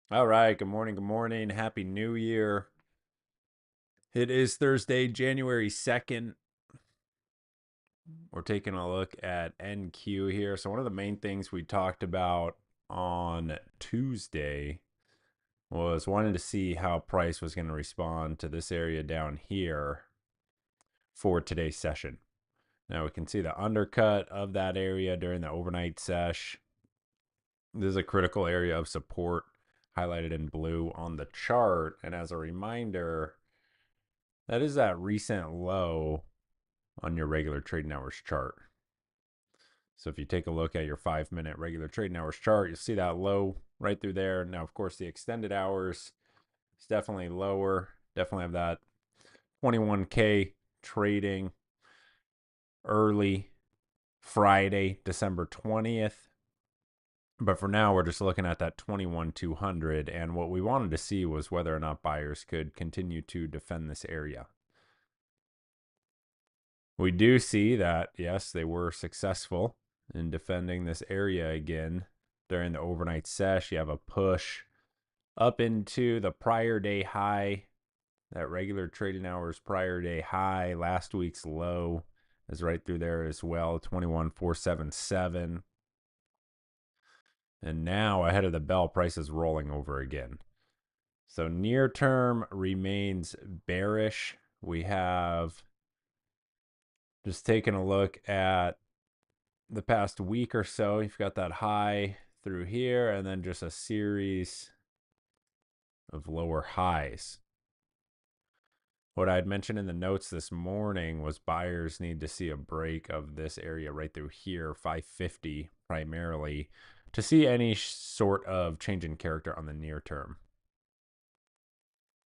All right, good morning, good morning. Happy New Year. It is Thursday, January 2nd. We're taking a look at NQ here. So, one of the main things we talked about on Tuesday was wanting to see how price was going to respond to this area down here for today's session. Now, we can see the undercut of that area during the overnight sesh. This is a critical area of support highlighted in blue on the chart. And as a reminder, that is that recent low on your regular trading hours chart. So if you take a look at your 5-minute regular trading hours chart, you'll see that low right through there. Now, of course, the extended hours is definitely lower. Definitely have that 21K trading early Friday, December 20th. But for now, we're just looking at that 21,200. And what we wanted to see was whether or not buyers could continue to defend this area. We do see that, yes, they were successful in defending this area again during the overnight sesh. You have a push up into the prior day high, that regular trading hours prior day high. Last week's low is right through there as well, 21,477. And now ahead of the bell, price is rolling over again. So near term remains bearish. We have just taken a look at the past week or so. You've got that high through here and then just a series of lower highs. What I had mentioned in the notes this morning was buyers need to see a break of this area right through here, 550 primarily, to see any sort of change in character on the near term.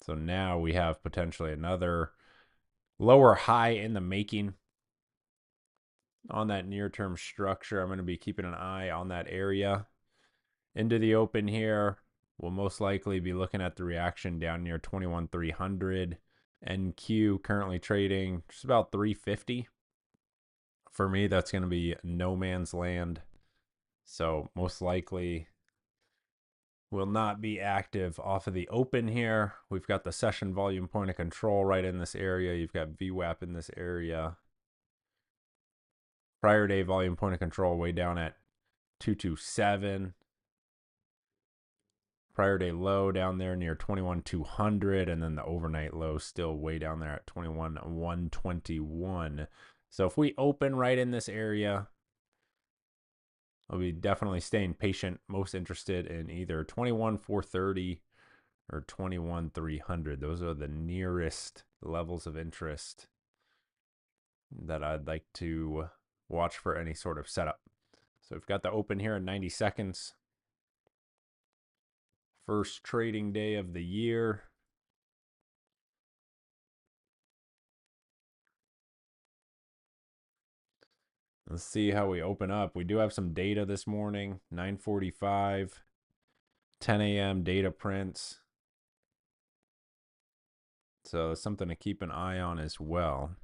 So now we have potentially another lower high in the making on that near term structure. I'm going to be keeping an eye on that area. Into the open here, we'll most likely be looking at the reaction down near 21,300. NQ currently trading just about 350. For me, that's going to be no man's land. So most likely will not be active off of the open here. We've got the session volume point of control right in this area. You've got VWAP in this area. Prior day volume point of control way down at 227. Prior day low down there near 21,200, and then the overnight low still way down there at 21,121. So if we open right in this area, I'll be definitely staying patient. Most interested in either 21,430 or 21,300. Those are the nearest levels of interest that I'd like to watch for any sort of setup. So we've got the open here in 90 seconds. First trading day of the year. Let's see how we open up. We do have some data this morning, 9:45, 10 a.m. data prints. So something to keep an eye on as well.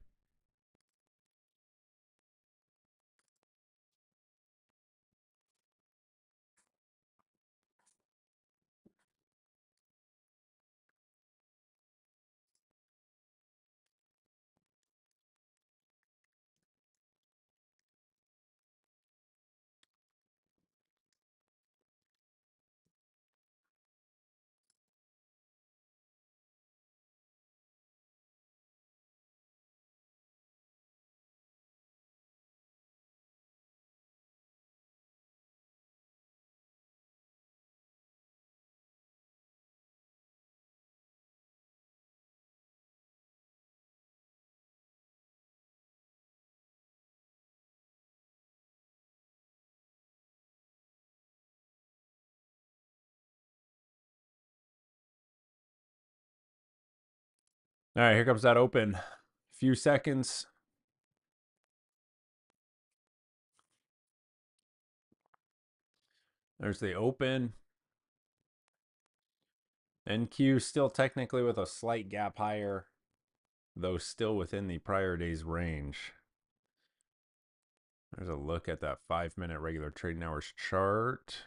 All right, here comes that open. Few seconds. There's the open. NQ still technically with a slight gap higher, though still within the prior day's range. There's a look at that 5-minute regular trading hours chart.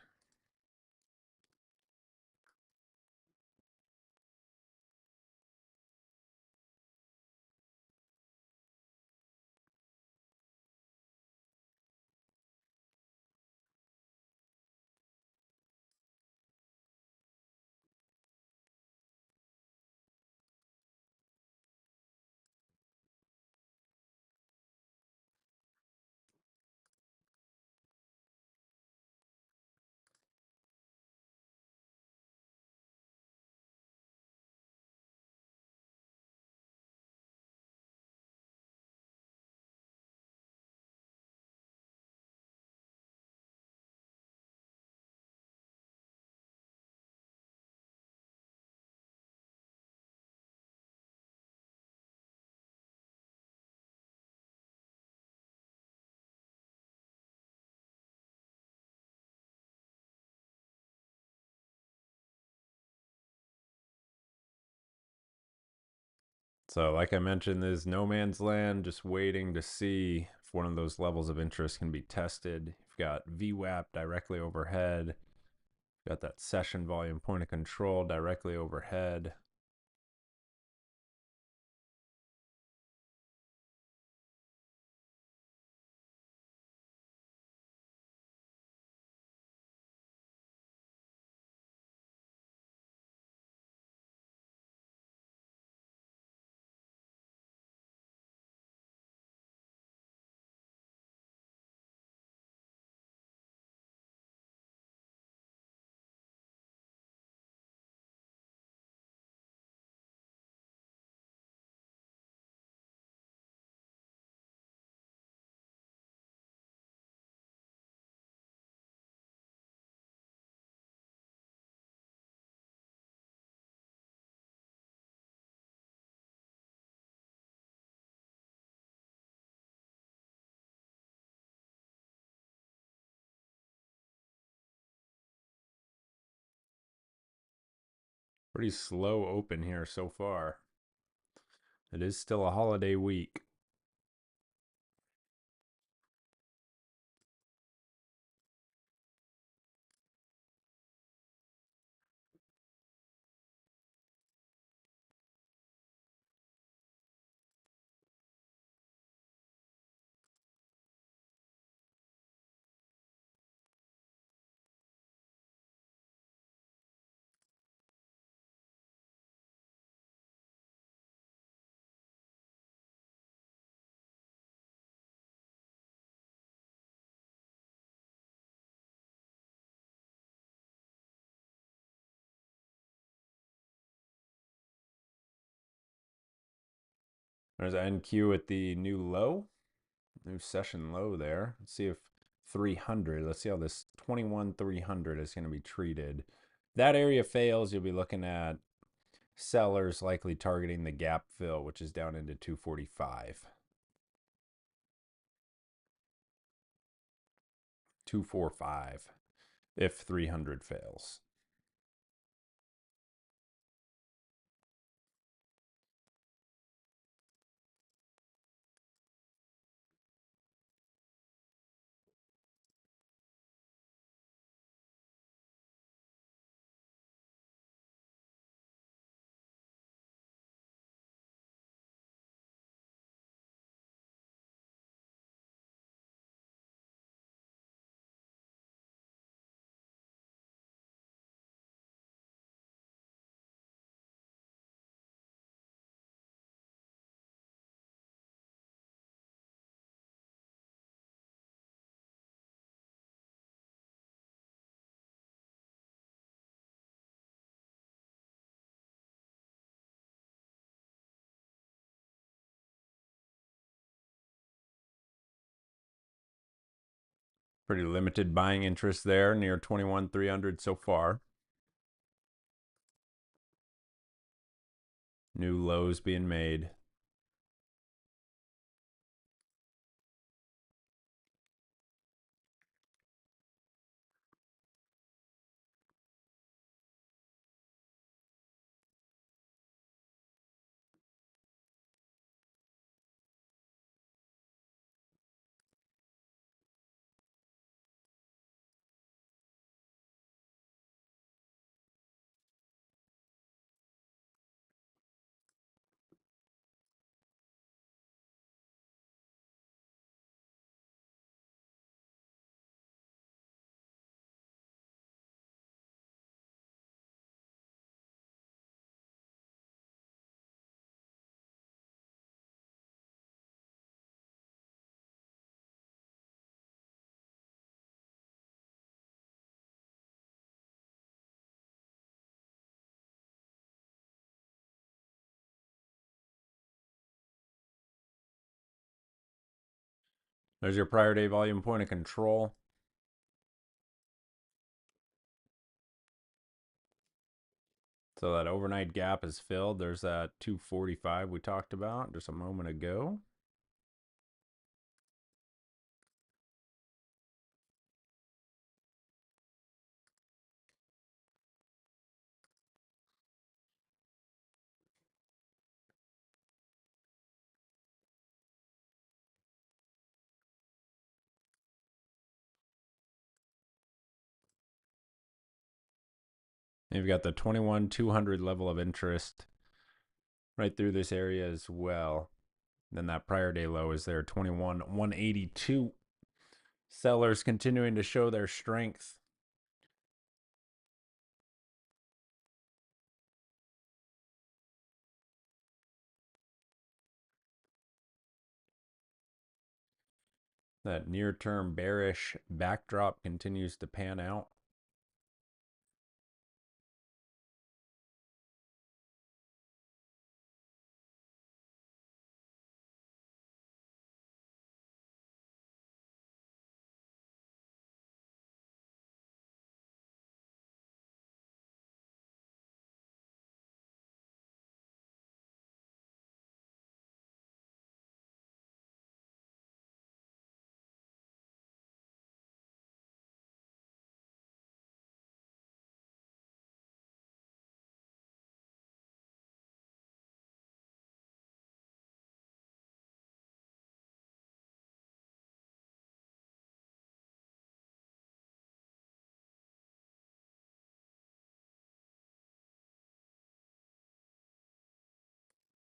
So, like I mentioned, this is no man's land, just waiting to see if one of those levels of interest can be tested. You've got VWAP directly overhead. Got that session volume point of control directly overhead. Pretty slow open here so far. It is still a holiday week. There's NQ at the new low, new session low there. Let's see if 300, let's see how this 21,300 is going to be treated. If that area fails, you'll be looking at sellers likely targeting the gap fill, which is down into 245. 245 if 300 fails. Pretty limited buying interest there near 21,300 so far. New lows being made. There's your prior day volume point of control. So that overnight gap is filled. There's that 245 we talked about just a moment ago. You've got the 21,200 level of interest right through this area as well. Then that prior day low is there, 21,182. Sellers continuing to show their strength. That near-term bearish backdrop continues to pan out.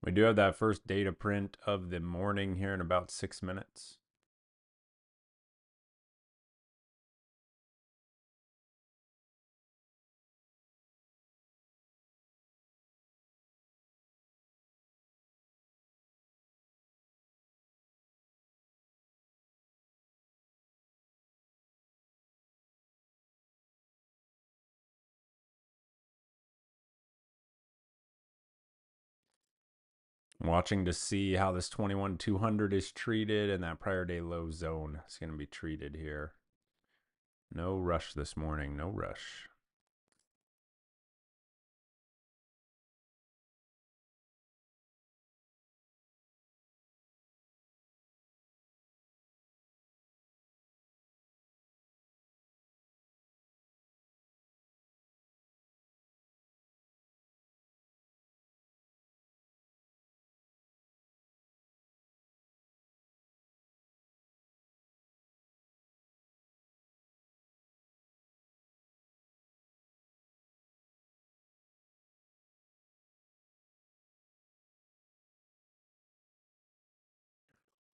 We do have that first data print of the morning here in about 6 minutes. Watching to see how this 21,200 is treated, and that prior day low zone is going to be treated here. No rush this morning, no rush.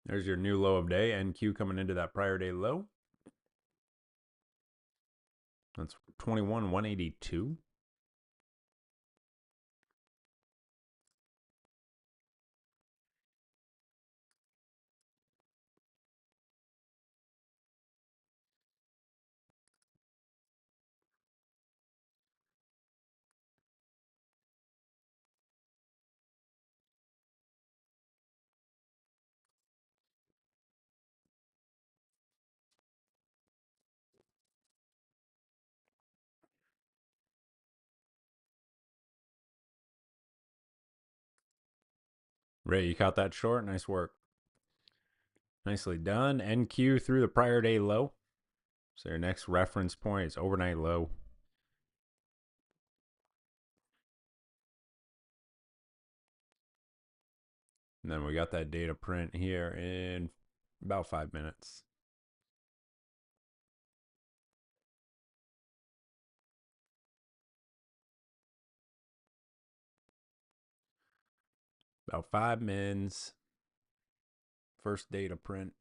There's your new low of day, NQ coming into that prior day low. That's 21,182. Ray, you caught that short. Nice work. Nicely done. NQ through the prior day low. So your next reference point is overnight low. And then we got that data print here in about 5 minutes. About 5 mins. First data print.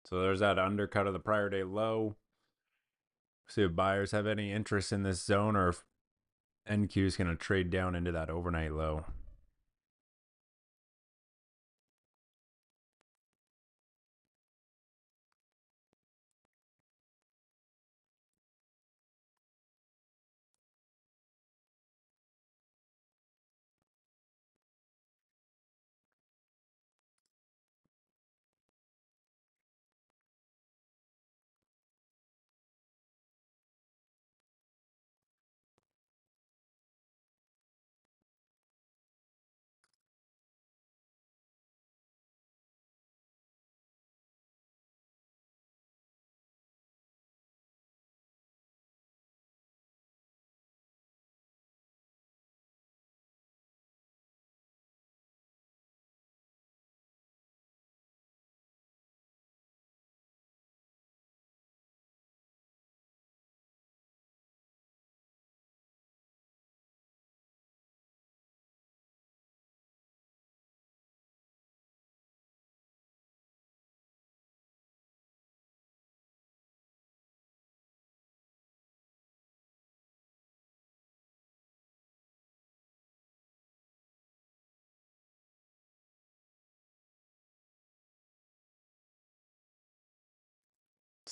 So there's that undercut of the prior day low. See if buyers have any interest in this zone, or if NQ is going to trade down into that overnight low.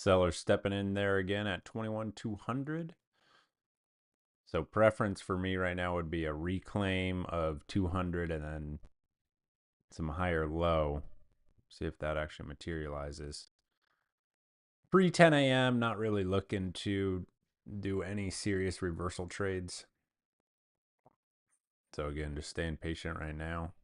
Seller stepping in there again at 21,200. So preference for me right now would be a reclaim of 200 and then some higher low. See if that actually materializes. Pre 10 a.m., not really looking to do any serious reversal trades. So again, just staying patient right now.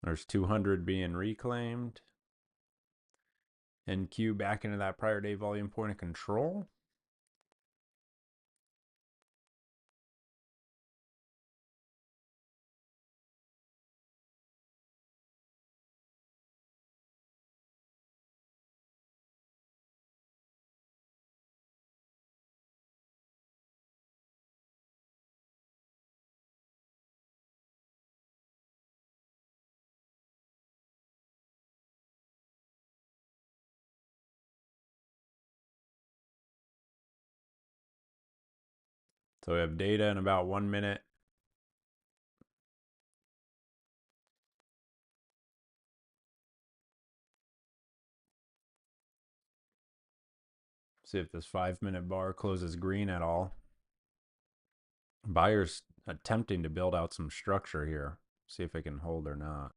There's 200 being reclaimed. NQ back into that prior day volume point of control. So we have data in about 1 minute. See if this 5-minute bar closes green at all. Buyers attempting to build out some structure here. See if it can hold or not.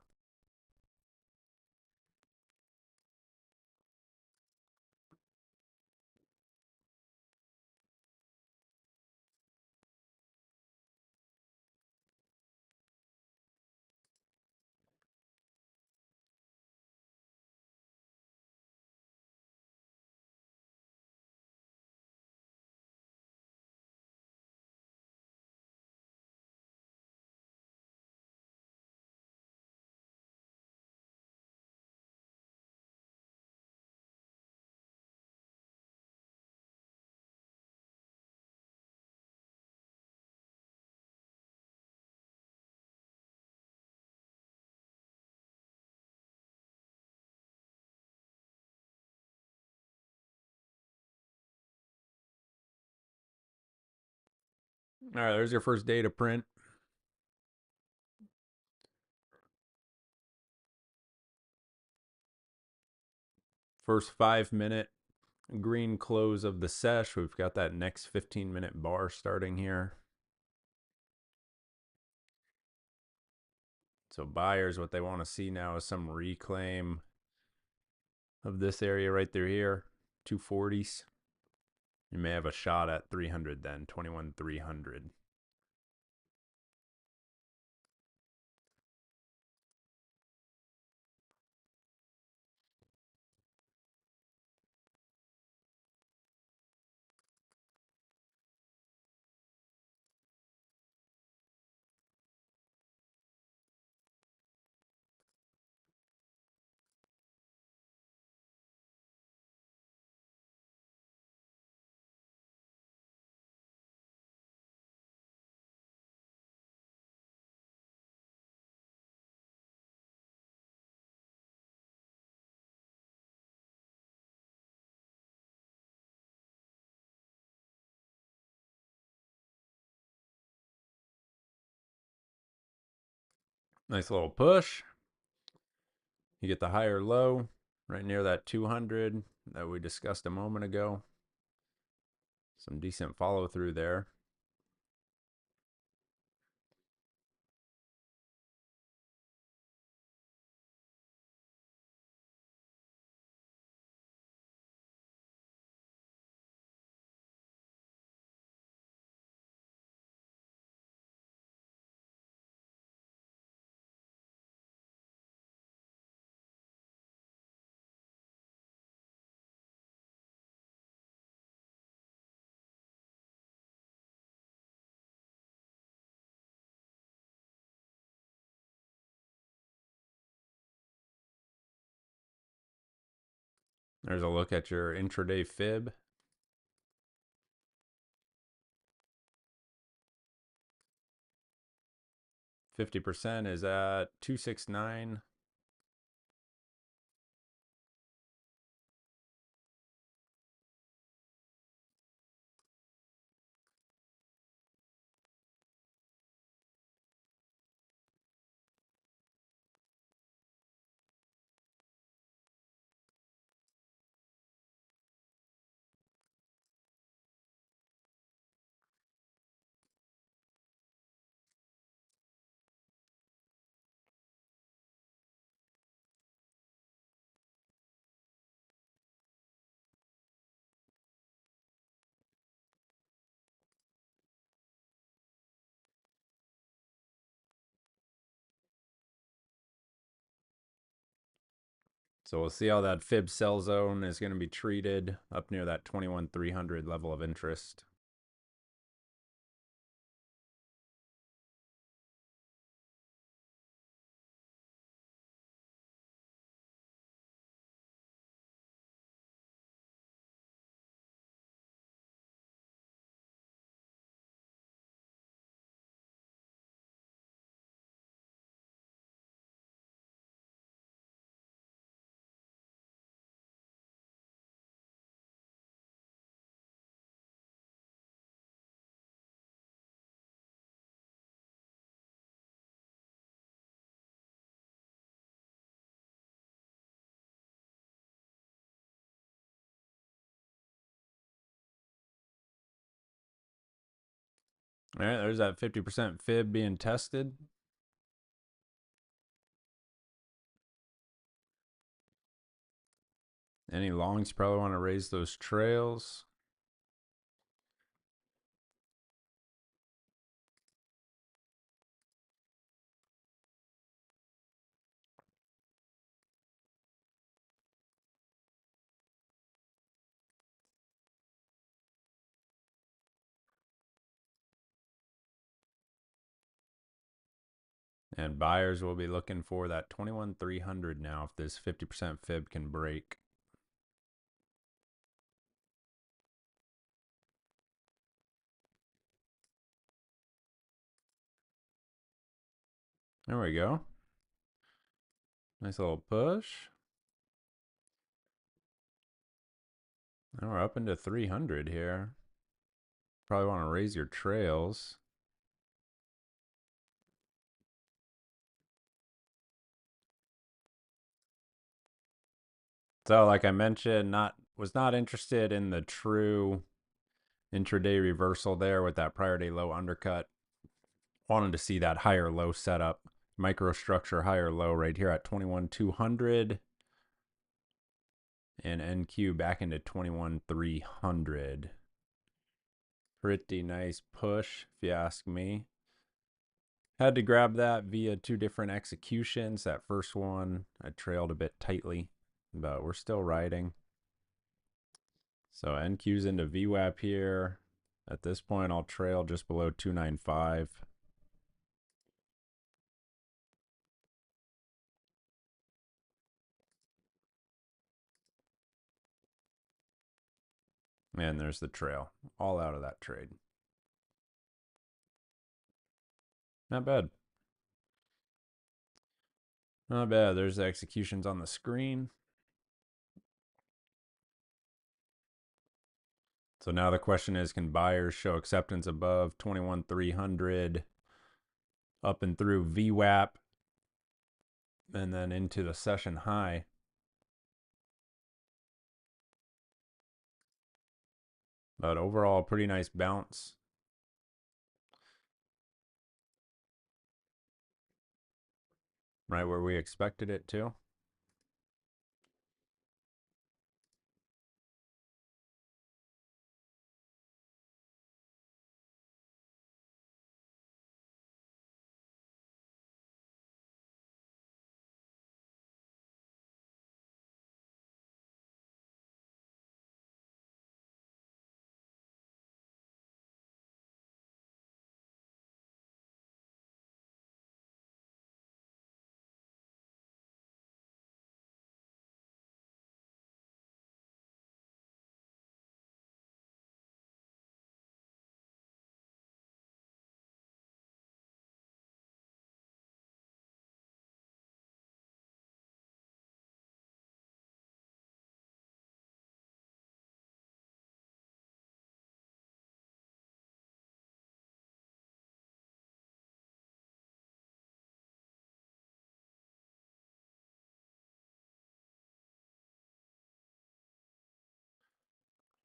All right, there's your first data print. First 5-minute green close of the sesh. We've got that next 15-minute bar starting here. So buyers, what they want to see now is some reclaim of this area right through here, 240s. You may have a shot at 300 then, 21,300. Nice little push. You get the higher low right near that 200 that we discussed a moment ago. Some decent follow through there. There's a look at your intraday fib. 50% is at 269. So we'll see how that fib sell zone is going to be treated up near that 21,300 level of interest. All right, there's that 50% fib being tested. Any longs probably want to raise those trails. And buyers will be looking for that 21,300 now if this 50% fib can break. There we go. Nice little push. Now we're up into 300 here. Probably want to raise your trails. So like I mentioned, was not interested in the true intraday reversal there with that prior day low undercut. Wanted to see that higher low setup. Microstructure higher low right here at 21,200. And NQ back into 21,300. Pretty nice push, if you ask me. Had to grab that via two different executions. That first one, I trailed a bit tightly, but we're still riding. So NQ's into VWAP here. At this point, I'll trail just below 295. And there's the trail. All out of that trade. Not bad. Not bad. There's the executions on the screen. So now the question is, can buyers show acceptance above 21,300 up and through VWAP and then into the session high? But overall, pretty nice bounce. Right where we expected it to.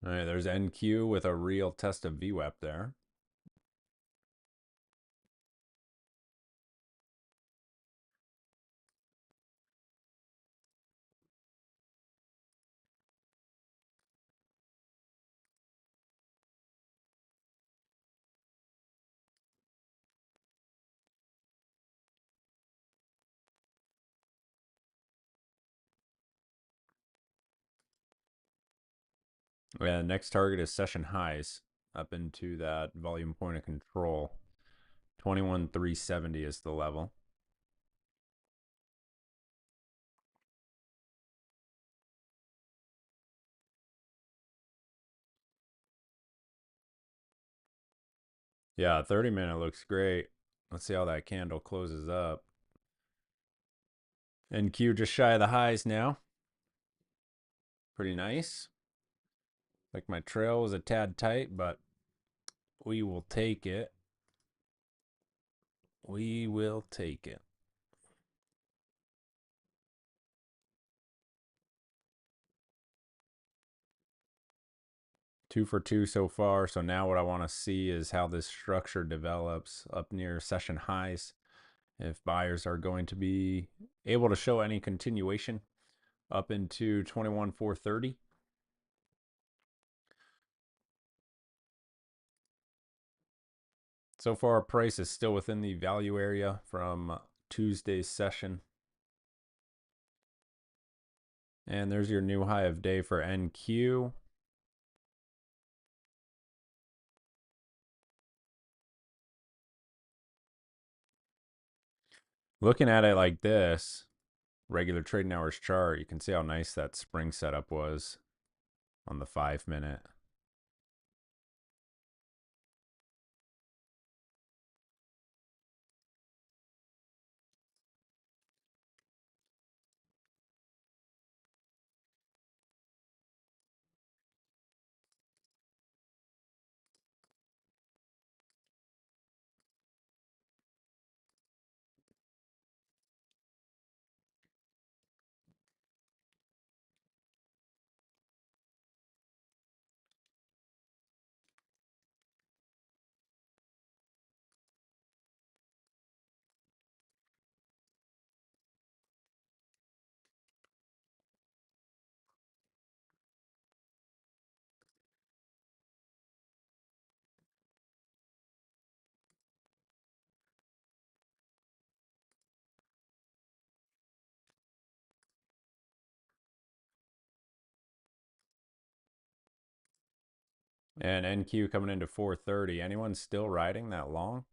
All right, there's NQ with a real test of VWAP there. Yeah, next target is session highs up into that volume point of control. 21,370 is the level. Yeah, 30-minute looks great. Let's see how that candle closes up. NQ just shy of the highs now. Pretty nice. Like my trail was a tad tight, but we will take it. We will take it. Two for two so far. So now what I want to see is how this structure develops up near session highs. If buyers are going to be able to show any continuation up into 21,430. So far, our price is still within the value area from Tuesday's session. And there's your new high of day for NQ. Looking at it like this, regular trading hours chart, you can see how nice that spring setup was on the 5-minute. And NQ coming into 430. Anyone still riding that long?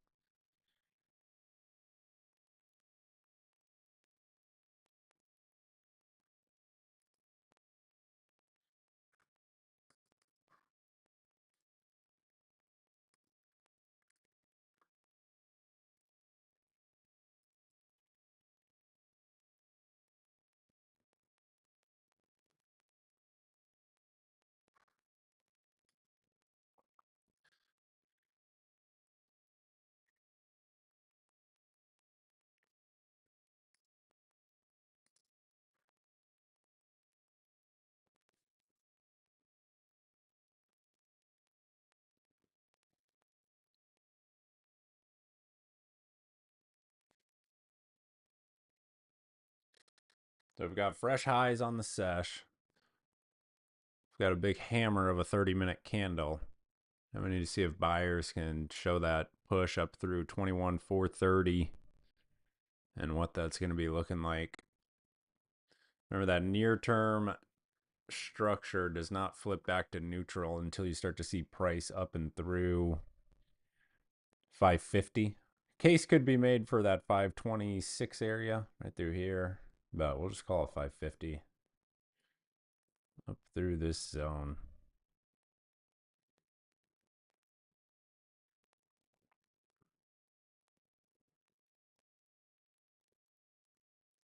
So we've got fresh highs on the sesh. We've got a big hammer of a 30-minute candle. And we need to see if buyers can show that push up through 21,430 and what that's going to be looking like. Remember that near term structure does not flip back to neutral until you start to see price up and through 550. Case could be made for that 526 area right through here, but we'll just call it 550 up through this zone.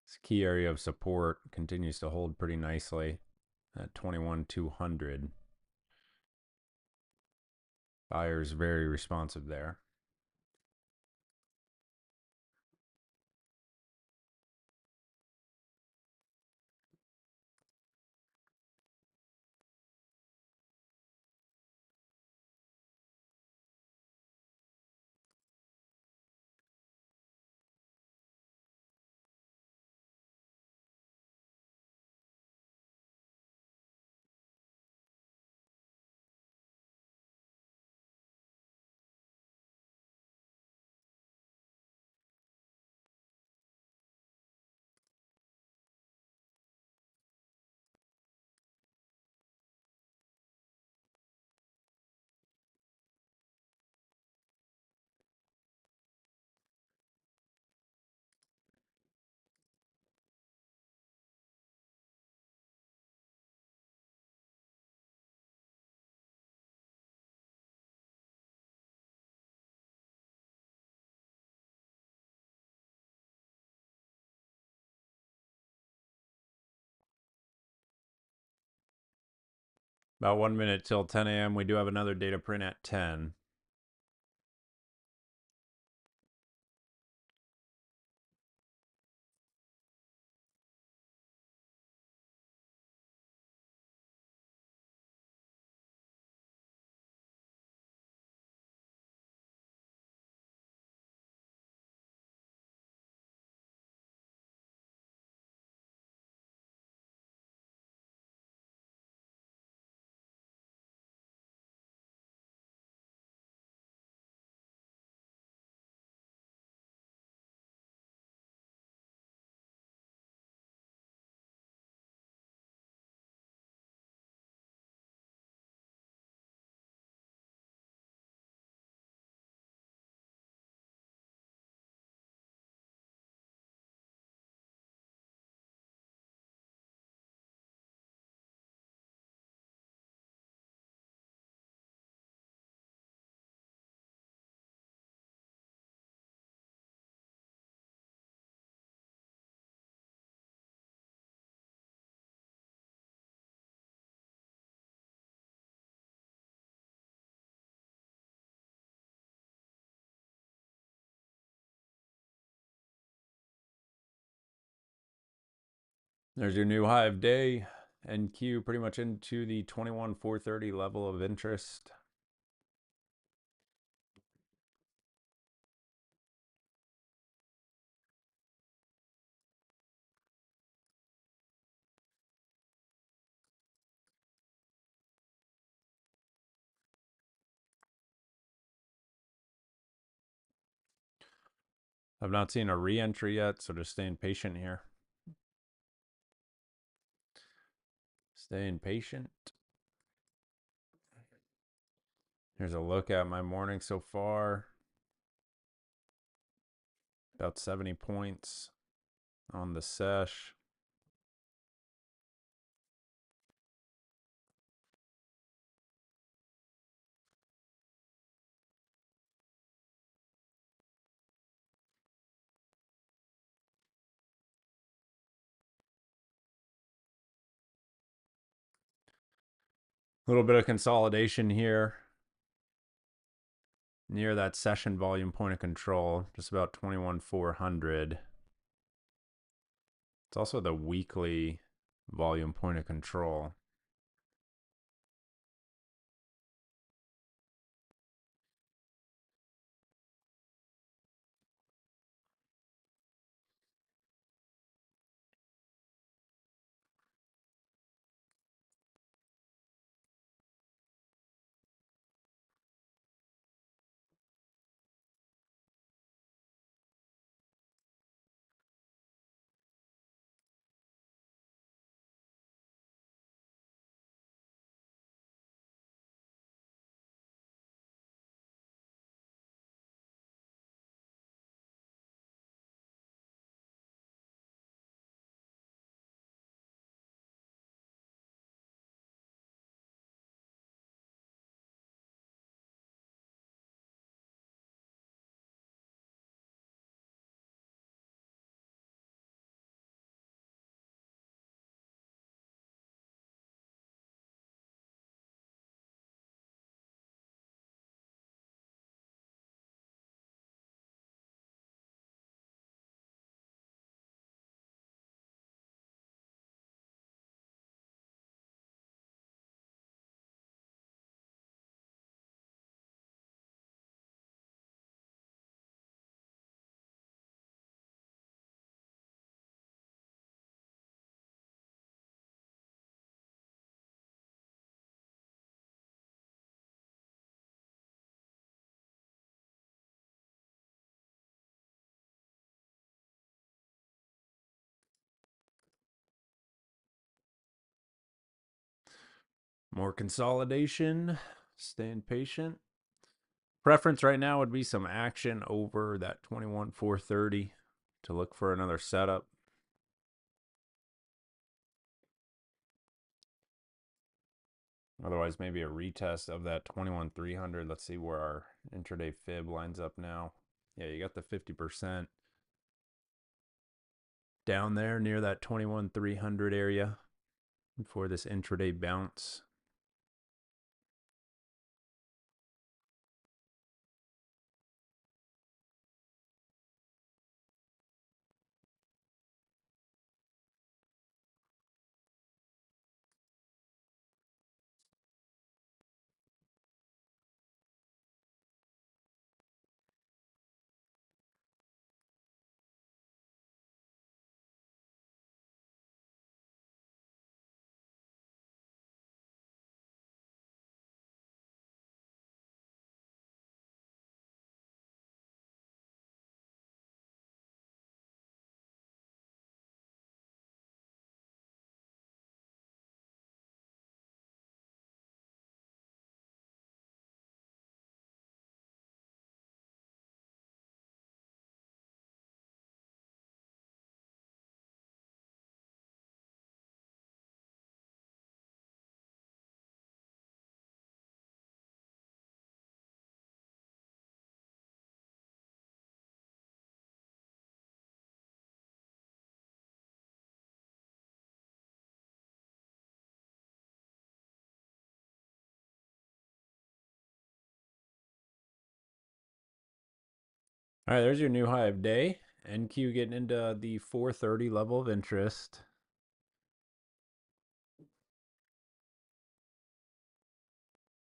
This key area of support continues to hold pretty nicely at 21,200. Buyers very responsive there. About 1 minute till 10 a.m. We do have another data print at 10. There's your new high of day. NQ pretty much into the 21,430 level of interest. I've not seen a re-entry yet, so just staying patient here. Staying patient. Here's a look at my morning so far. About 70 points on the sesh. A little bit of consolidation here near that session volume point of control, just about 21,400. It's also the weekly volume point of control. More consolidation, staying patient. Preference right now would be some action over that 21,430 to look for another setup. Otherwise, maybe a retest of that 21,300. Let's see where our intraday fib lines up now. Yeah, you got the 50% down there near that 21,300 area for this intraday bounce. All right, there's your new high of day. NQ getting into the 430 level of interest.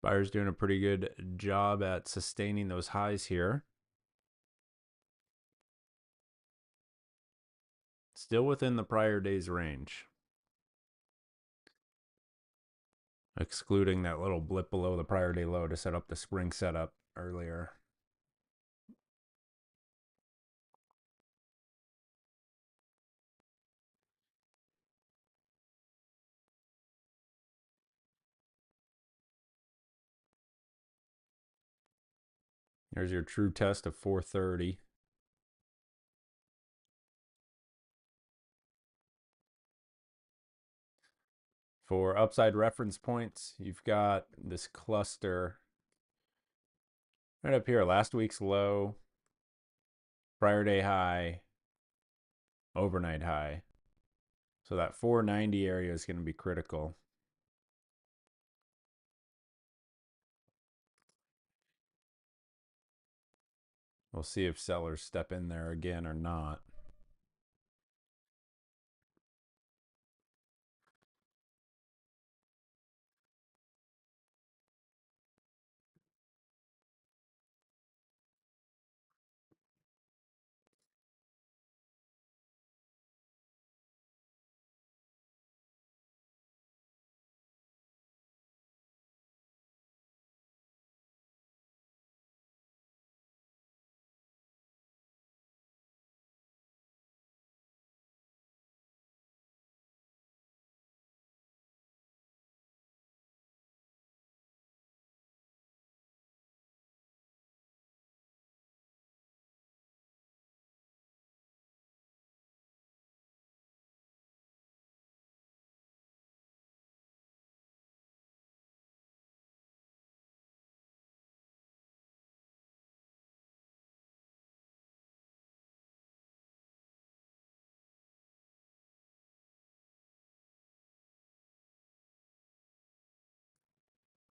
Buyer's doing a pretty good job at sustaining those highs here. Still within the prior day's range, excluding that little blip below the prior day low to set up the spring setup earlier. There's your true test of 430. For upside reference points, you've got this cluster right up here. Last week's low, prior day high, overnight high. So that 490 area is going to be critical. We'll see if sellers step in there again or not.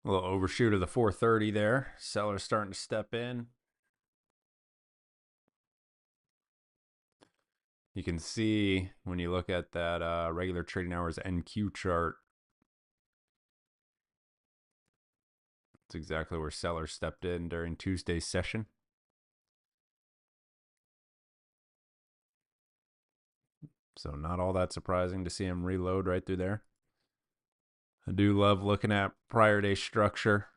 A little overshoot of the 430 there. Sellers starting to step in. You can see when you look at that regular trading hours NQ chart, it's exactly where sellers stepped in during Tuesday's session. So not all that surprising to see him reload right through there. I do love looking at prior day structure.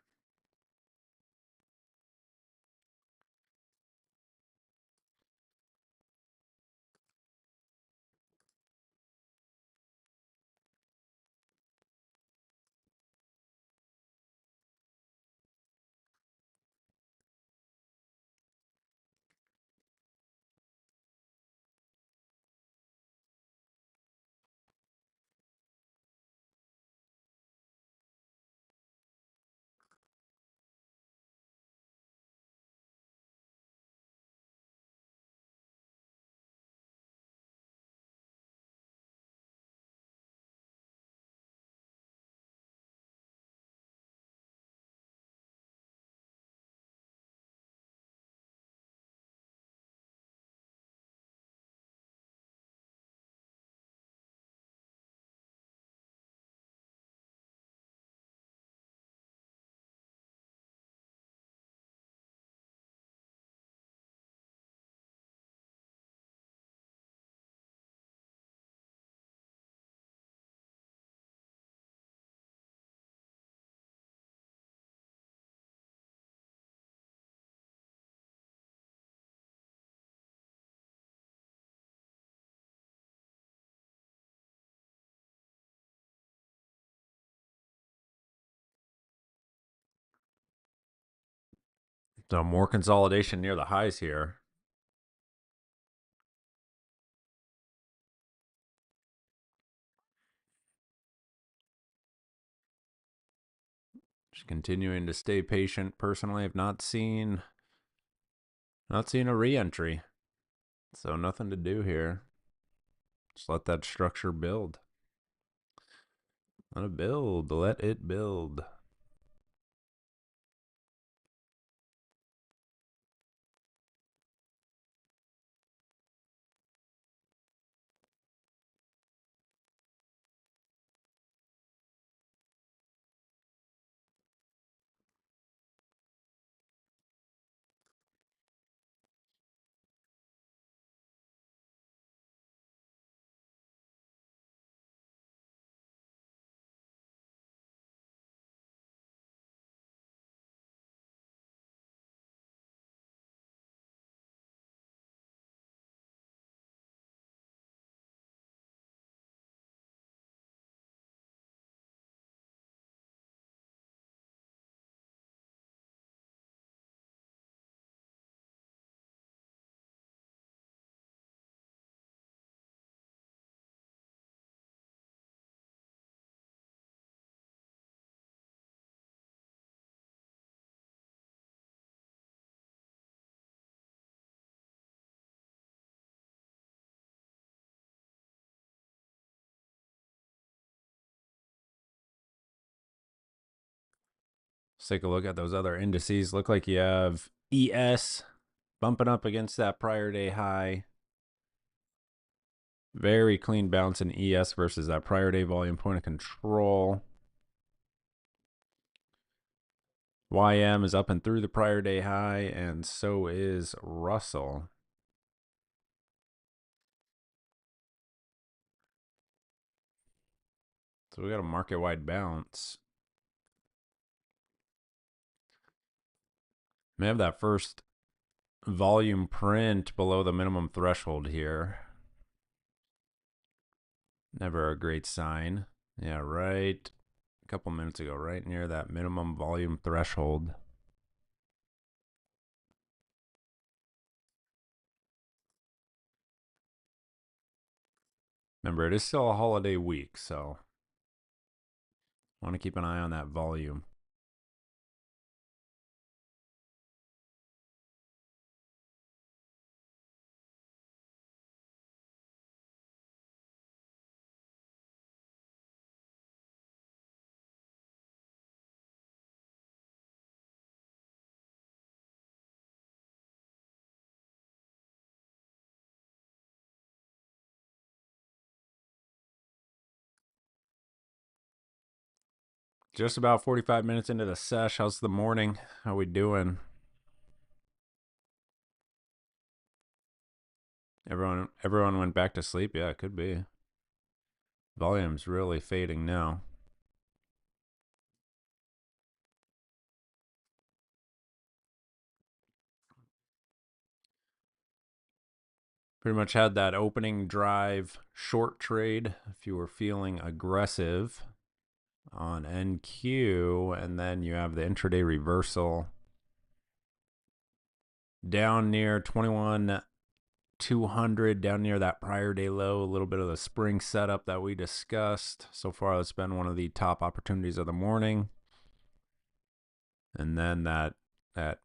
So more consolidation near the highs here. Just continuing to stay patient. Personally, I've not seen a re-entry. So nothing to do here. Just let that structure build. Let it build. Let it build. Let's take a look at those other indices. Look like you have ES bumping up against that prior day high. Very clean bounce in ES versus that prior day volume point of control. YM is up and through the prior day high, and so is Russell. So we got a market-wide bounce. May have that first volume print below the minimum threshold here. Never a great sign. Yeah, right a couple minutes ago, right near that minimum volume threshold. Remember, it is still a holiday week, so want to keep an eye on that volume. Just about 45 minutes into the sesh. How's the morning? How we doing? Everyone went back to sleep? Yeah, it could be. Volume's really fading now. Pretty much had that opening drive short trade if you were feeling aggressive on NQ, and then you have the intraday reversal down near 21,200, down near that prior day low, a little bit of the spring setup that we discussed. So far, it's been one of the top opportunities of the morning. And then that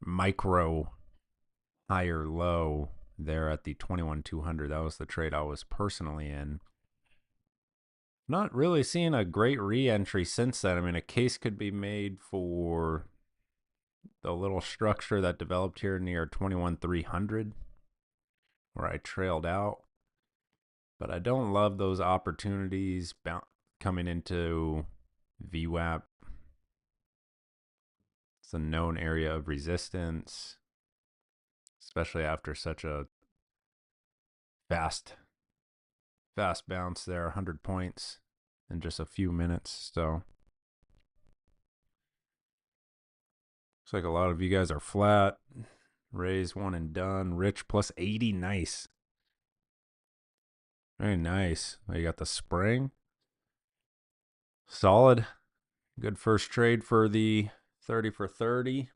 micro higher low there at the 21,200. That was the trade I was personally in. Not really seeing a great re-entry since then. I mean, a case could be made for the little structure that developed here near 21,300 where I trailed out. But I don't love those opportunities coming into VWAP. It's a known area of resistance, especially after such a fast bounce there, 100 points in just a few minutes. So looks like a lot of you guys are flat. Raise one and done. Rich plus 80. Nice. Very nice. Oh, you got the spring. Solid. Good first trade for the 30 for 30.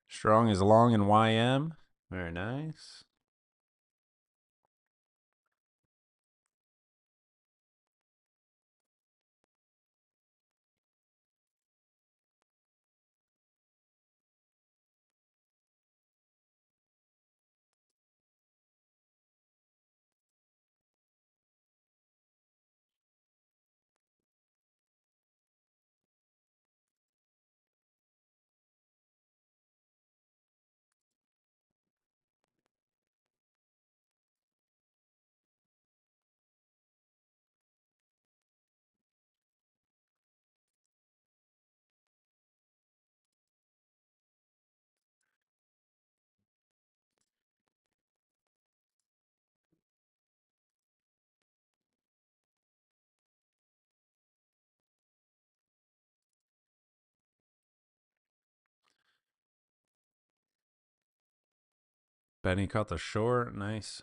Strong is long in YM. Very nice. Benny caught the short. Nice.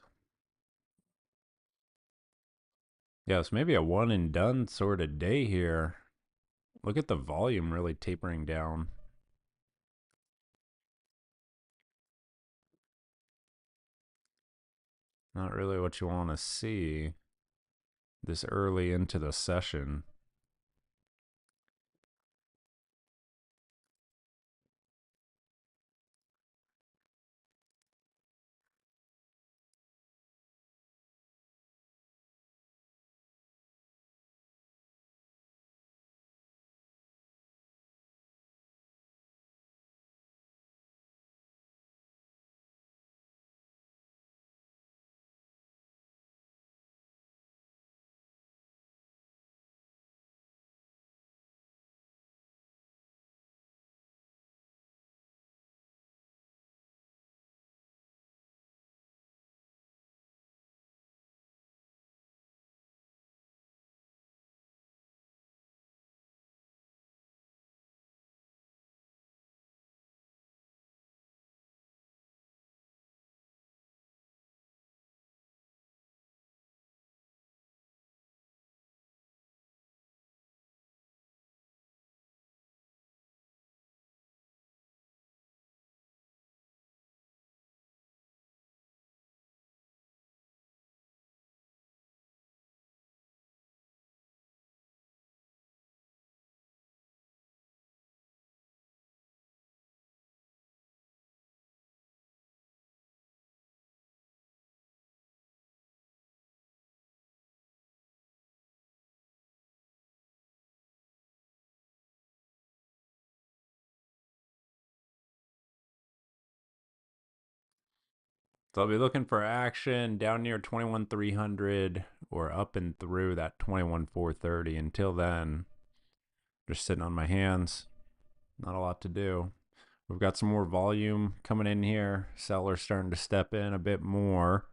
Yeah, it's maybe a one and done sort of day here. Look at the volume really tapering down. Not really what you want to see this early into the session. So I'll be looking for action down near 21,300 or up and through that 21,430. Until then, just sitting on my hands. Not a lot to do. We've got some more volume coming in here. Sellers starting to step in a bit more.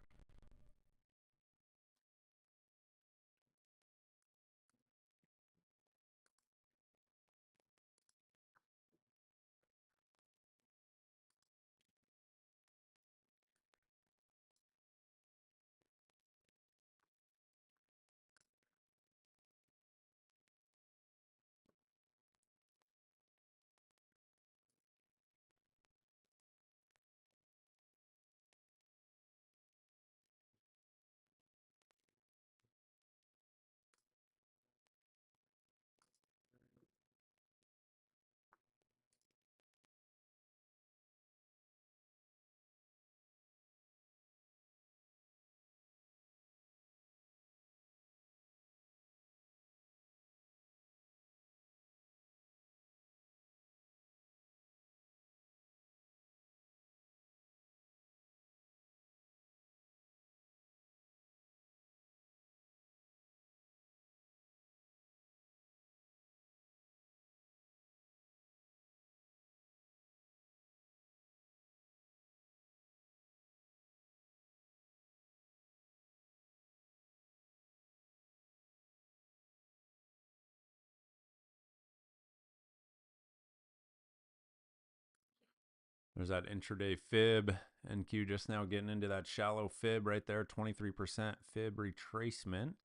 There's that intraday fib. NQ just now getting into that shallow fib right there, 23% fib retracement.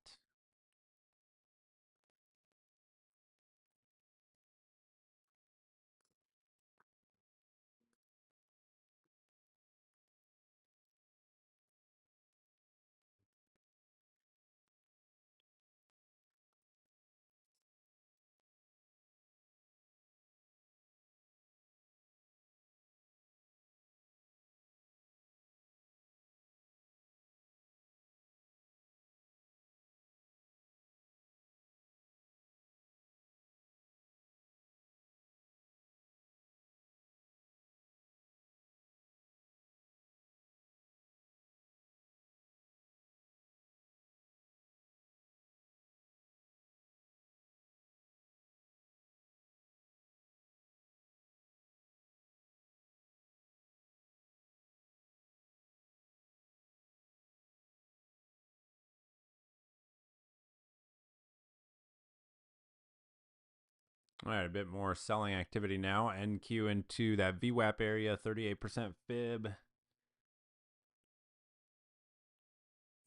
All right, a bit more selling activity now. NQ into that VWAP area, 38% fib.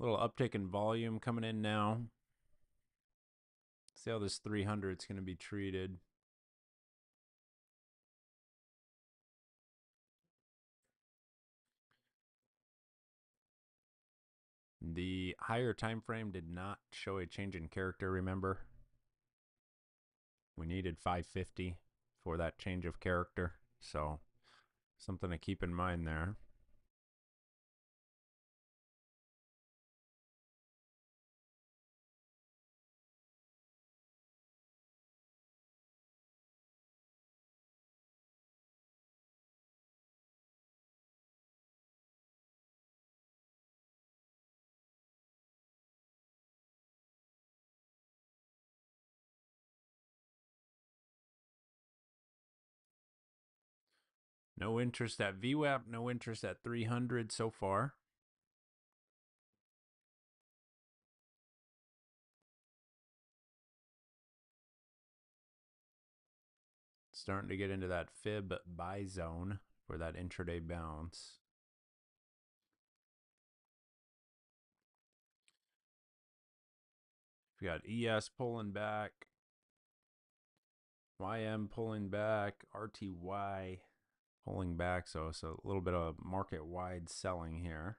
Little uptick in volume coming in now. See how this 300 is going to be treated. The higher time frame did not show a change in character, remember? We needed 550 for that change of character. So something to keep in mind there. No interest at VWAP, no interest at 300 so far. Starting to get into that fib buy zone for that intraday bounce. We got ES pulling back, YM pulling back, RTY pulling back. So it's a little bit of market wide selling here.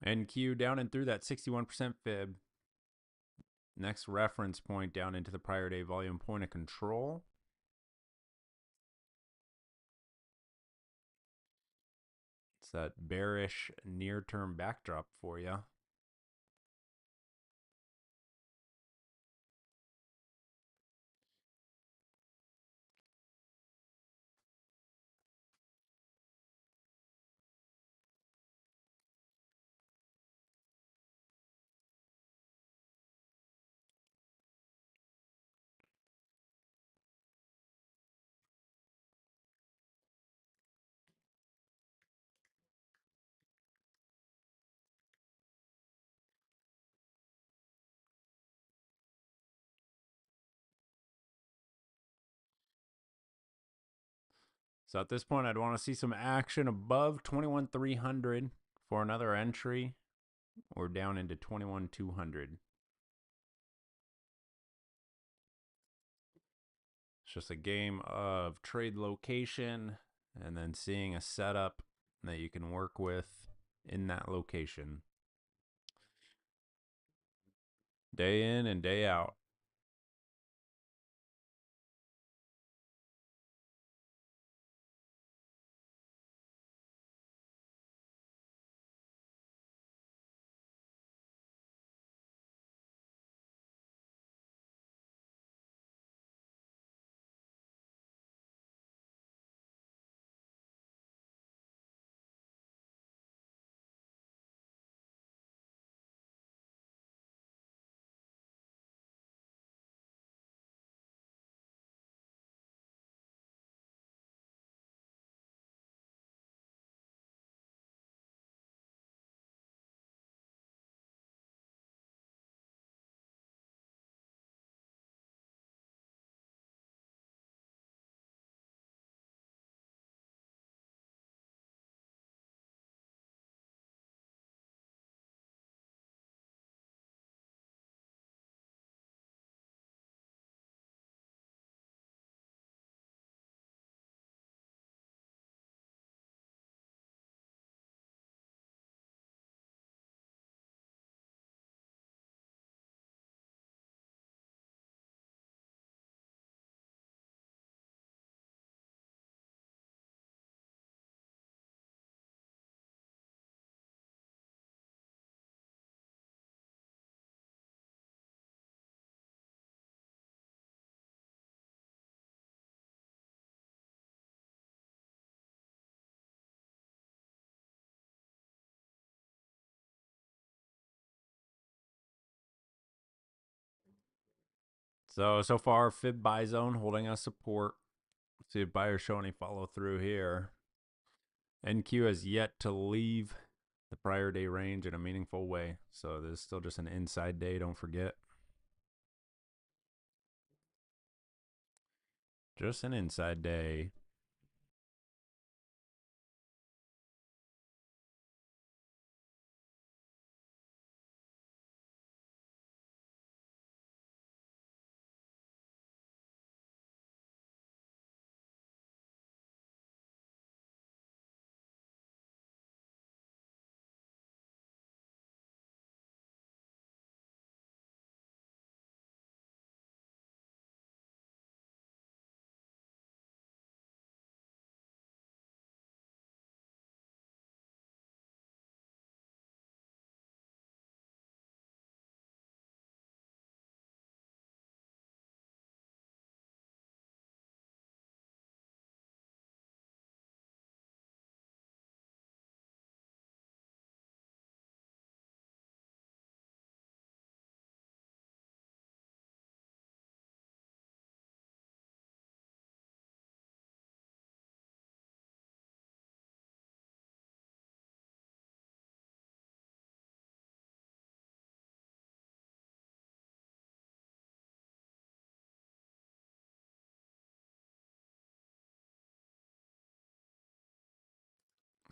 NQ down and through that 61% fib. Next reference point down into the prior day volume point of control. It's that bearish near-term backdrop for you. So at this point, I'd want to see some action above 21,300 for another entry, or down into 21,200. It's just a game of trade location and then seeing a setup that you can work with in that location. Day in and day out. So far, fib buy zone holding us support. See if buyers show any follow through here. NQ has yet to leave the prior day range in a meaningful way. So this is still just an inside day, don't forget. Just an inside day.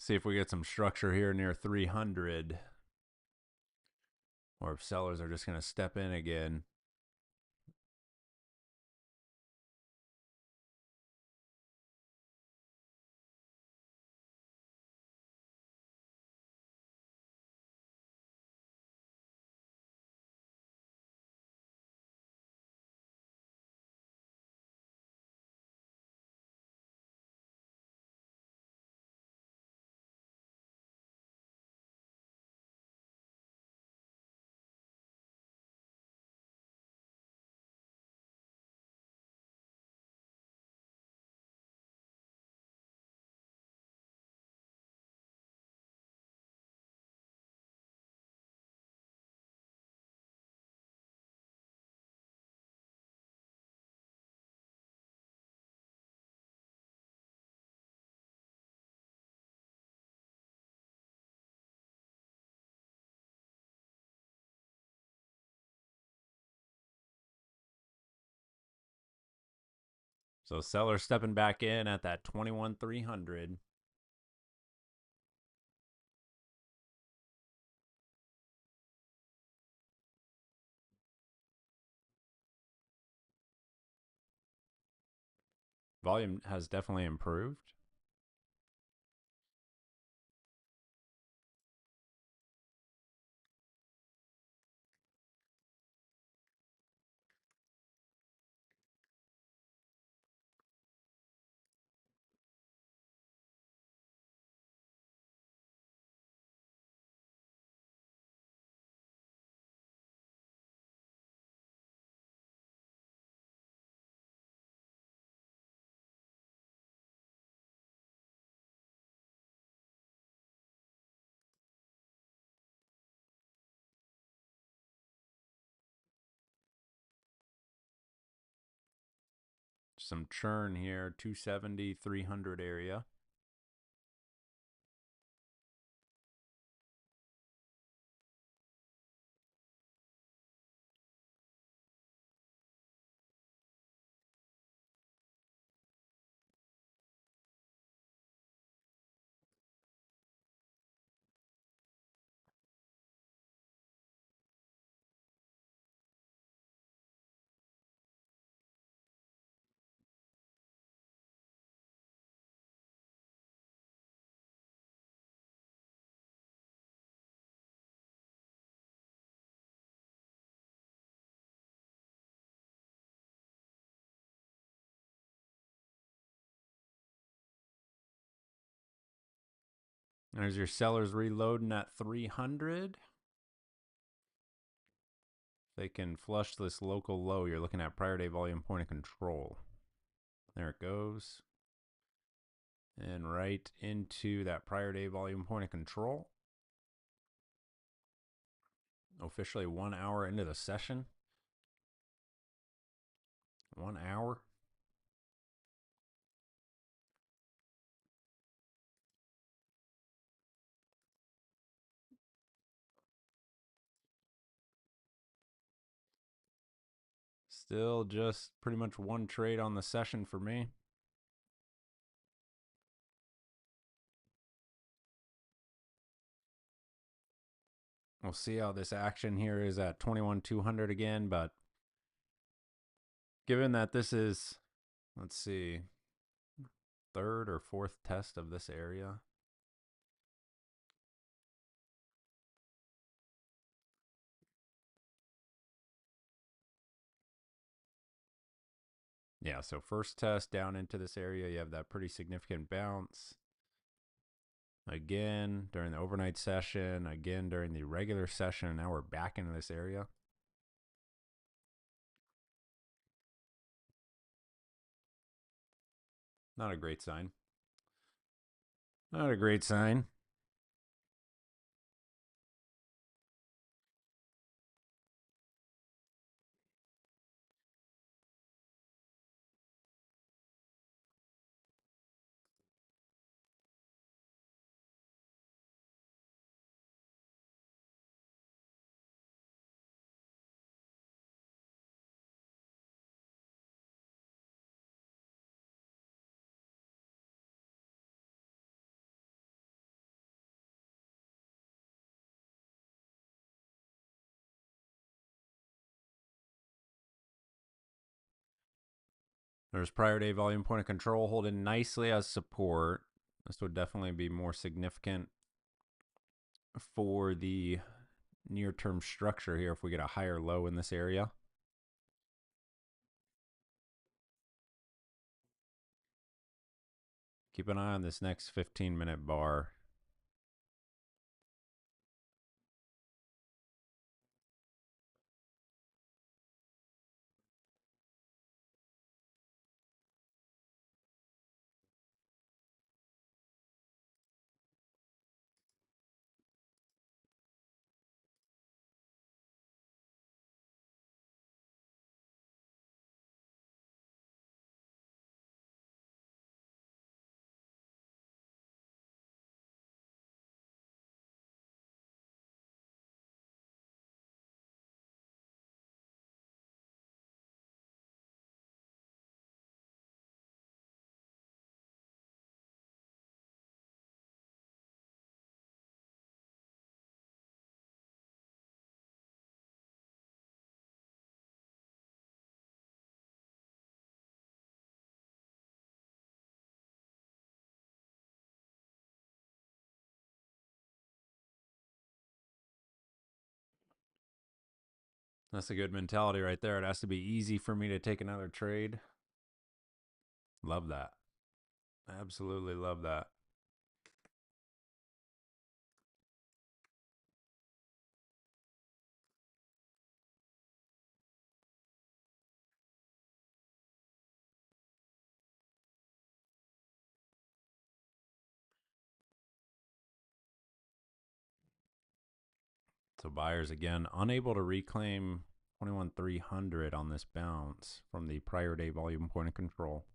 See if we get some structure here near 300. Or if sellers are just going to step in again. So sellers stepping back in at that 21,300. Volume has definitely improved. Some churn here, 270, 300 area. There's your sellers reloading at 300. They can flush this local low. You're looking at prior day volume point of control. There it goes. And right into that prior day volume point of control. Officially 1 hour into the session. 1 hour. Still just pretty much one trade on the session for me. We'll see how this action here is at 21,200 again, but given that this is, let's see, third or fourth test of this area. Yeah, so first test down into this area, you have that pretty significant bounce. Again during the overnight session, again during the regular session, and now we're back into this area. Not a great sign. Not a great sign. There's prior day volume point of control holding nicely as support. This would definitely be more significant for the near term structure here if we get a higher low in this area. Keep an eye on this next 15-minute bar. That's a good mentality right there. It has to be easy for me to take another trade. Love that. Absolutely love that. So buyers again unable to reclaim 21,300 on this bounce from the prior day volume point of control.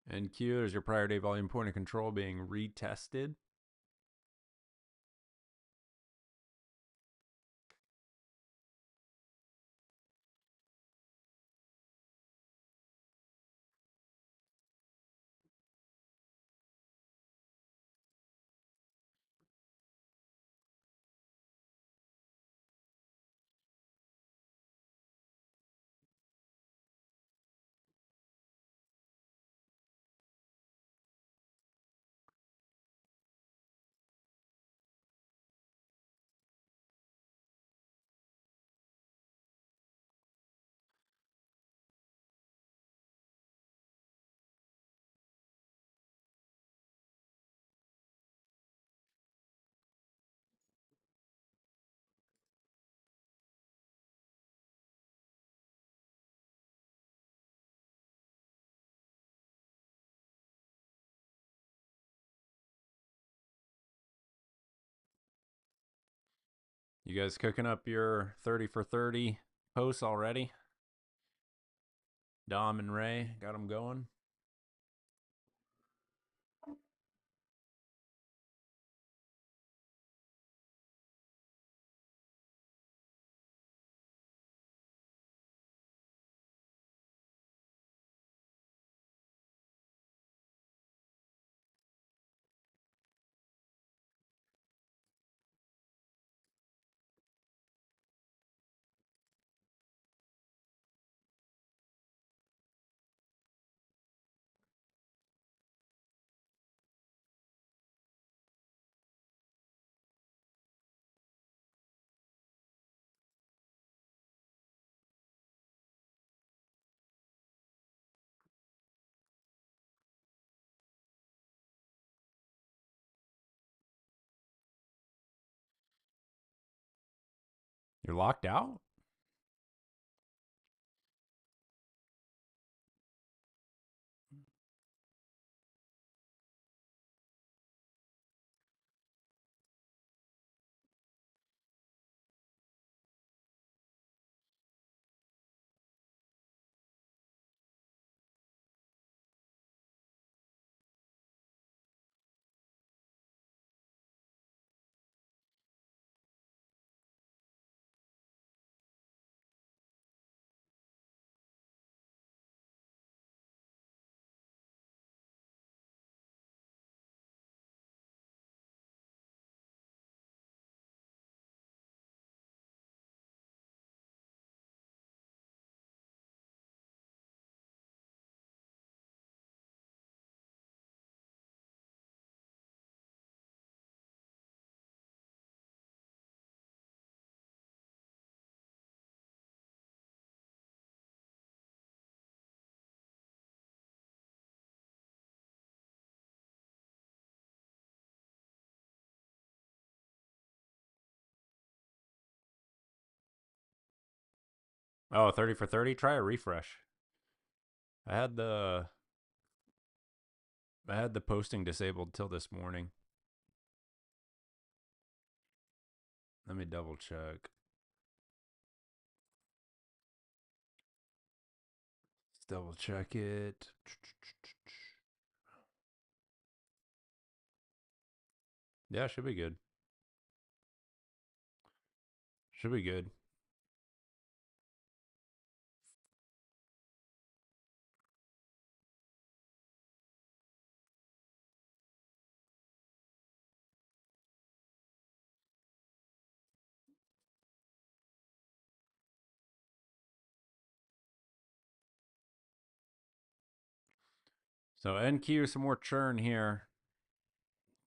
And Q, there's your prior day volume point of control being retested. You guys cooking up your 30 for 30 posts already? Dom and Ray got them going. You're locked out? Oh, 30 for 30? Try a refresh. I had the I had the posting disabled till this morning. Let me double check. Let's double check it. Yeah, should be good. Should be good. So NQ, some more churn here.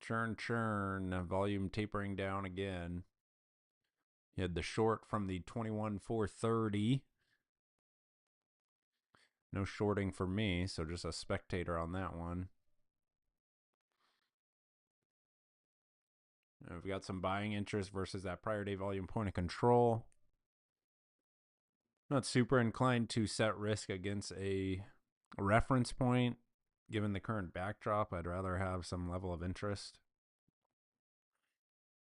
Churn. Volume tapering down again. You had the short from the 21,430. No shorting for me, so just a spectator on that one. We've got some buying interest versus that prior day volume point of control. Not super inclined to set risk against a reference point. Given the current backdrop, I'd rather have some level of interest.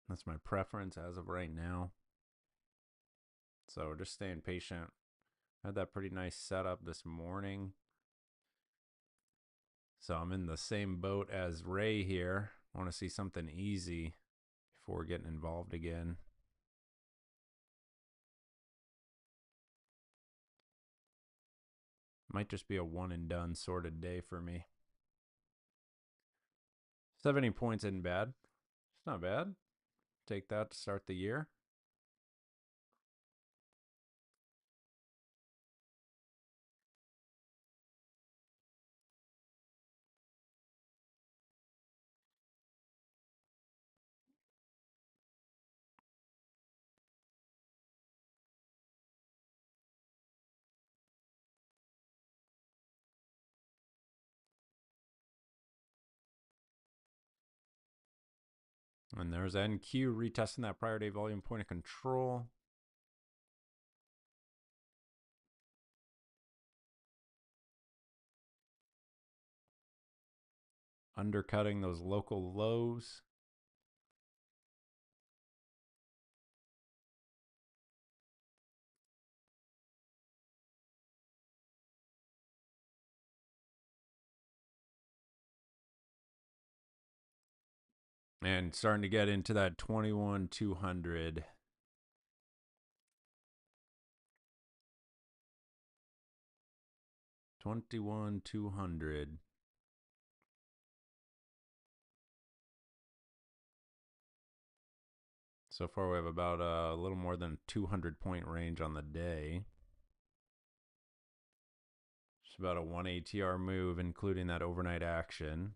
That's my preference as of right now. So just staying patient. Had that pretty nice setup this morning. So I'm in the same boat as Ray here. I want to see something easy before getting involved again. Might just be a one and done sorted day for me. 70 points isn't bad. It's not bad. Take that to start the year. And there's NQ retesting that prior day volume point of control. Undercutting those local lows. And starting to get into that 21,200. 21,200. So far, we have about a little more than 200 point range on the day. It's about a 1 ATR move, including that overnight action.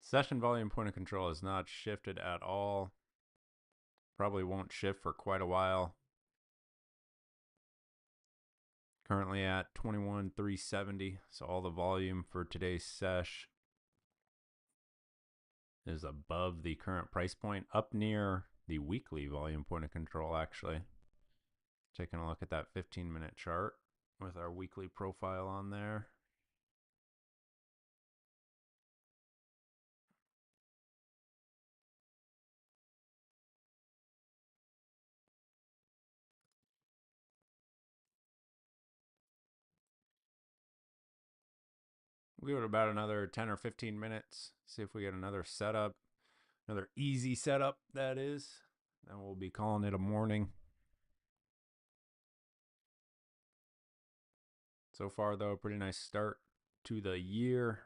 Session volume point of control has not shifted at all. Probably won't shift for quite a while. Currently at 21,370. So all the volume for today's sesh is above the current price point, up near the weekly volume point of control, actually. Taking a look at that 15-minute chart with our weekly profile on there. We'll give it about another 10 or 15 minutes. See if we get another setup, another easy setup, that is. Then we'll be calling it a morning. So far, though, a pretty nice start to the year.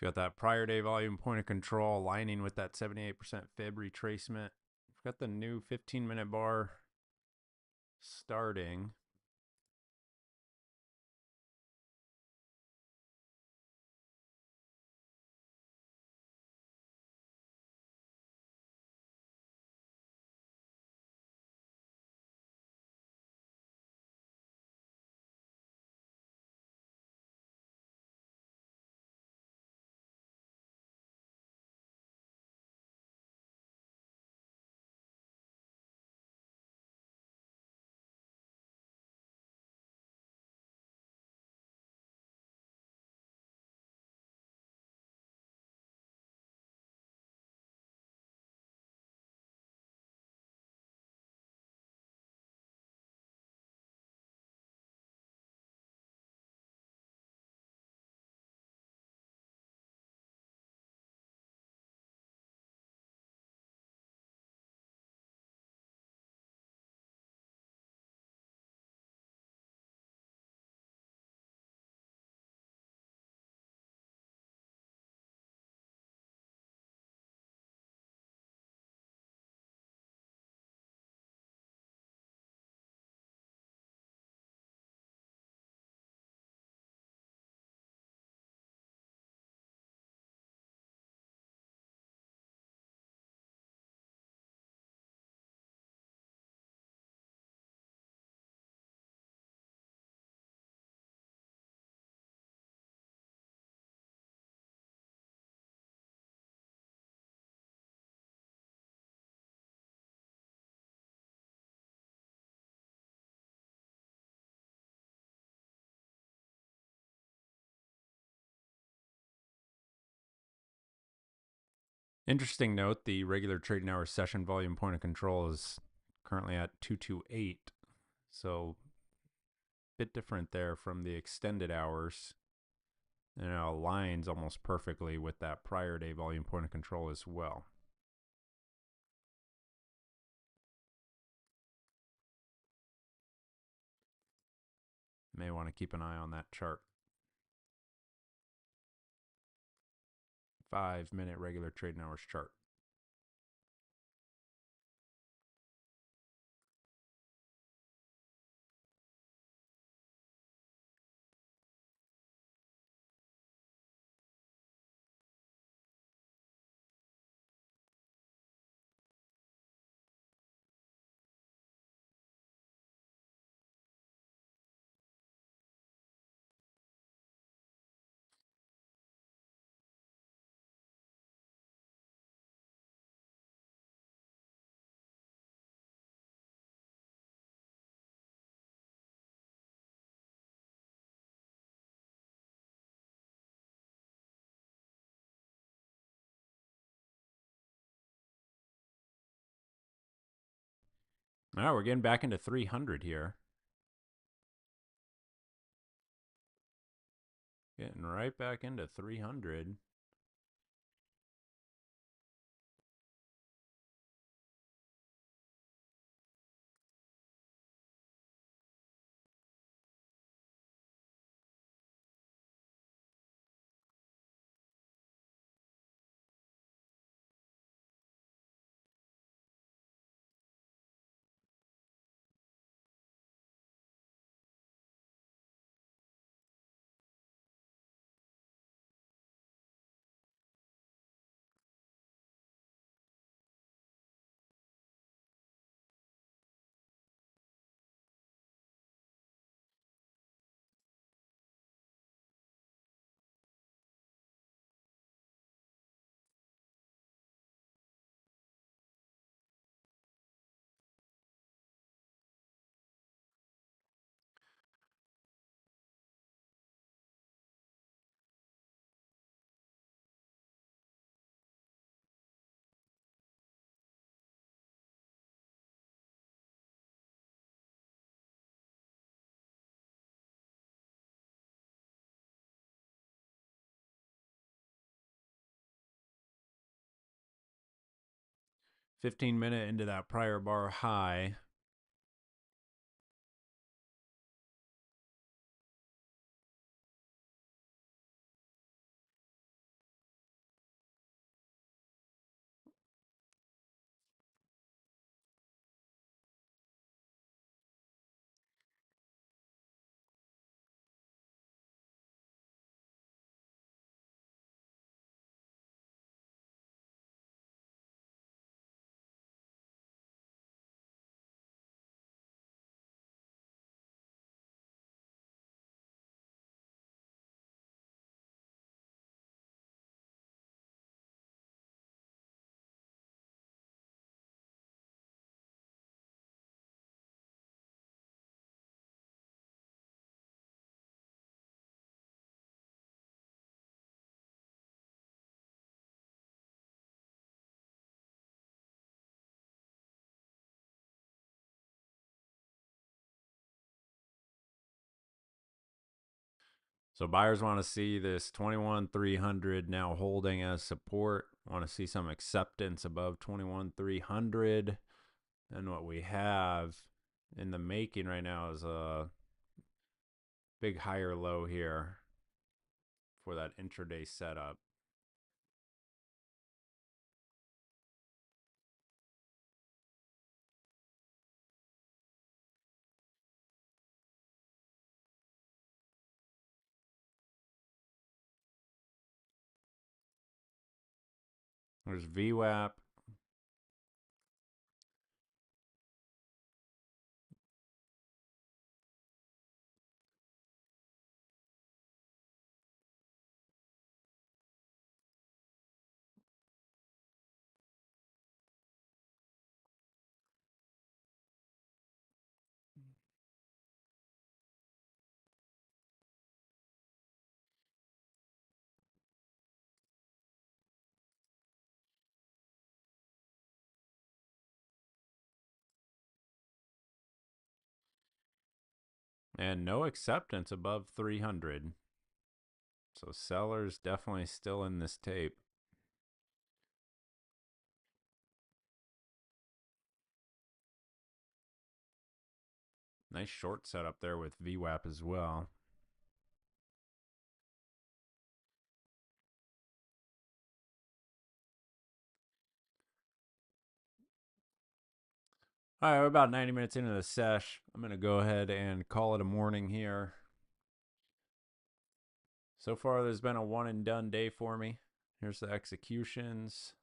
We've got that prior day volume point of control aligning with that 78% fib retracement. We've got the new 15-minute bar starting. Interesting note, the regular trading hour session volume point of control is currently at 228. So a bit different there from the extended hours. And it aligns almost perfectly with that prior day volume point of control as well. May want to keep an eye on that chart. 5-minute regular trading hours chart. All right, we're getting back into 300 here. Getting right back into 300. 15-minute into that prior bar high. So buyers want to see this 21,300 now holding as support. Want to see some acceptance above 21,300. And what we have in the making right now is a big higher low here for that intraday setup. There's VWAP. And no acceptance above 300. So sellers definitely still in this tape. Nice short setup there with VWAP as well. All right, we're about 90 minutes into the sesh. I'm going to go ahead and call it a morning here. So far, there's been a one and done day for me. Here's the executions.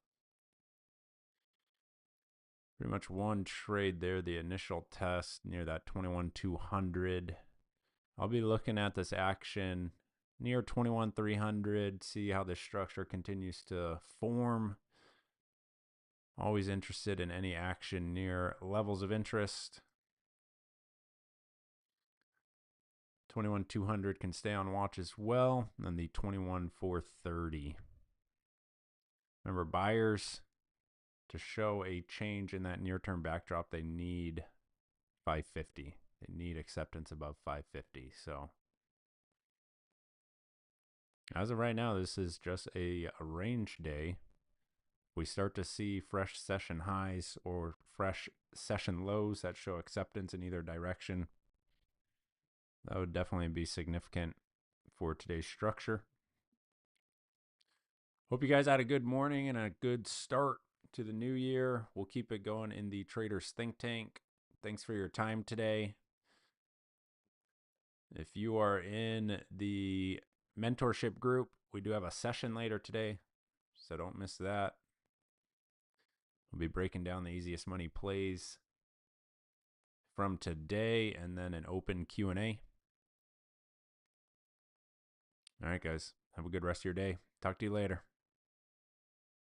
Pretty much one trade there, the initial test near that 21,200. I'll be looking at this action near 21,300, see how the structure continues to form. Always interested in any action near levels of interest. 21,200 can stay on watch as well, and then the 21,430. Remember, buyers, to show a change in that near-term backdrop, they need 550. They need acceptance above 550. So as of right now, this is just a range day. We start to see fresh session highs or fresh session lows that show acceptance in either direction. That would definitely be significant for today's structure. Hope you guys had a good morning and a good start to the new year. We'll keep it going in the Traders Think Tank. Thanks for your time today. If you are in the mentorship group, we do have a session later today, so don't miss that. We'll be breaking down the easiest money plays from today and then an open Q&A. All right, guys. Have a good rest of your day. Talk to you later.